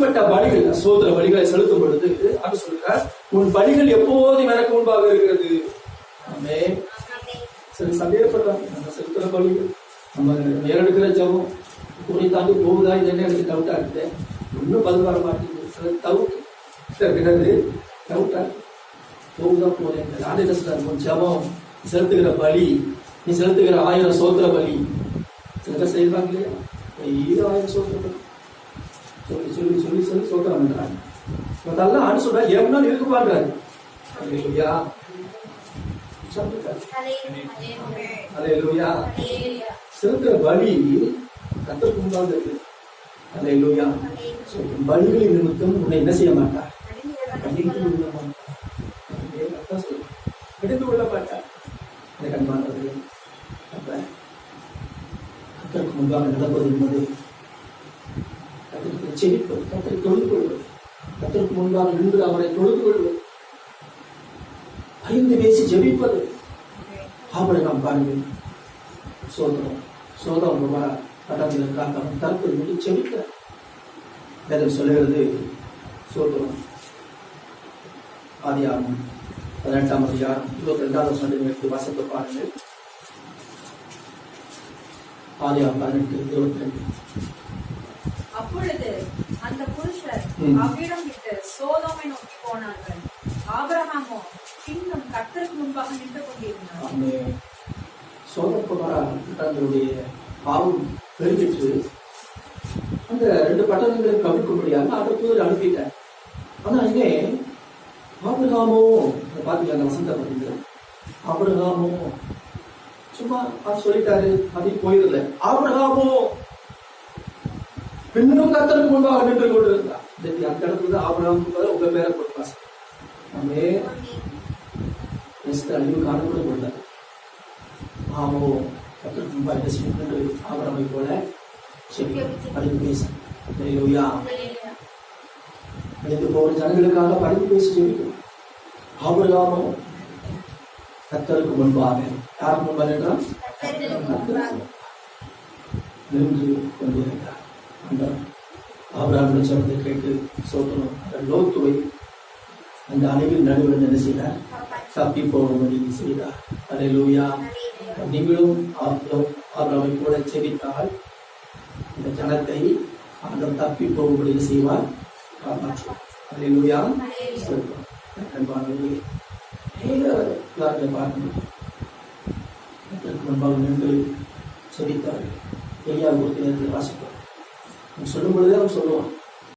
இப்படிப்பட்ட பலிகள் சோதர பலிகளை செலுத்தும் பொழுது அப்படி சொல்றார், உன் பலிகள் எப்போதும் எனக்கு முன்பாக இருக்கிறது. ஆமே. சரி, சந்தேகப்படுறாங்க. நம்ம செலுத்துற பலிகள், நம்ம நேரெடுக்கிற ஜபம் துணி தாண்டி போகுதா, இது என்ன எனக்கு டவுட்டா இருக்குது, இன்னும் பதில் வர மாட்டேங்குது, டவுட்டா போகுதா போறேன். ஆண்டு உன் ஜபம், செலுத்துகிற பலி, நீ செலுத்துகிற 1000 சோத்திர பலி சில செய்வாங்க இல்லையா, 1000 சோத்திர பலி சொல்லி சொல்லி சொல்லி சொல்லி சோத்திரம் பண்றாங்க. அதெல்லாம் ஆண்டு சொல்றா எவ்வளவு இருக்கு பாக்குறாரு. செலுத்துற பலி கர்த்தருக்கு முன்பாக இருக்கு. அல்லேலூயா. பலிகளின் நிமித்தம் உன்னை என்ன செய்ய மாட்டார், கடிந்து கொள்ள மாட்டார், கடிந்து கொள்ள மாட்டார். கண்மானது அப்ப கர்த்தருக்கு முன்பாக நடப்பது என்பது கர்த்தருக்கு செழிப்பது, கர்த்தரை தொழுது கொள்வது, கர்த்தருக்கு முன்பாக நின்று அவரை தொழுது கொள்வது, அறிந்து பேசி ஜெபிப்பது. ஆபிரகாம் பாருங்கள், சோதரம் பட்டத்திற்காக அவன் தற்போது முடி செபிக்கிறார். வேதம் சொல்லுகிறது, சோதரம் ஆதியாகமம் 18ஆம் அதிகாரம் 22வது வசனத்தை வாசித்து பாருங்கள். ஆதியாகமம் 18:22. அப்பொழுது அந்த புருஷர் அவ்விடம் விட்டு சோதோமை நோக்கி போனார்கள். ஆபிரகாமோ இன்னும் கர்த்தருக்கு முன்பாக நின்று கொண்டிருந்தார். சோதரனுடைய பாவம் பெருகிட்டு அந்த 2 பட்டணங்களை கவிழ்க்கும்படியாக அடுத்து அனுப்பிட்டார். ஆனா இங்கே ஆபிரகாமோ பாத்தீங்களா, அந்த வசந்த பார்த்தீங்களா, ஆபிரகாமோ சும்மா சொல்லிட்டாரு, அப்படின்னு போயிடல. ஆபிரகாமோ இன்னும் கர்த்தருக்கு முன்பாக நின்று கொண்டு இருந்தார். அந்த இடத்துல ஆபிரகாமுக்கு உங்க பேரை கொடுப்பாங்க. நம்ம அழிவு காணக்கூட கொண்டார். ஆமோ கர்த்தருக்கு முன்பாக என்ன செய்யணும், ஆபிரகாமை போல படித்து பேச, படித்து போற ஜனங்களுக்காக படித்து பேசி ஜெபிக்கும். ஆபிரகாமோ கர்த்தருக்கு முன்பாக, யாருக்கு முன்பாக என்றால் நின்று கொண்டிருந்தார். அந்த ஆபிரகாம் சபத்தை கேட்டு சோதனம் அந்த லோத்துவை அந்த அணைவில் நடுவில் என்ன செய்தார், தப்பி போகும்படி செய்தார். அல்லேலூயா. நீங்களும் ஆபிரகாமை கூட செபித்தால் இந்த ஜனத்தை அந்த தப்பி போகும்படி செய்வார், காப்பாற்றுவார். அல்லேலூயா. அன்பானவர்களே, முன்பாக நின்று செபித்தார்கள். எலியா ஒரு நேரத்தில் வாசிப்பார். சொல்லும் பொழுதே அவன் சொல்லுவான்,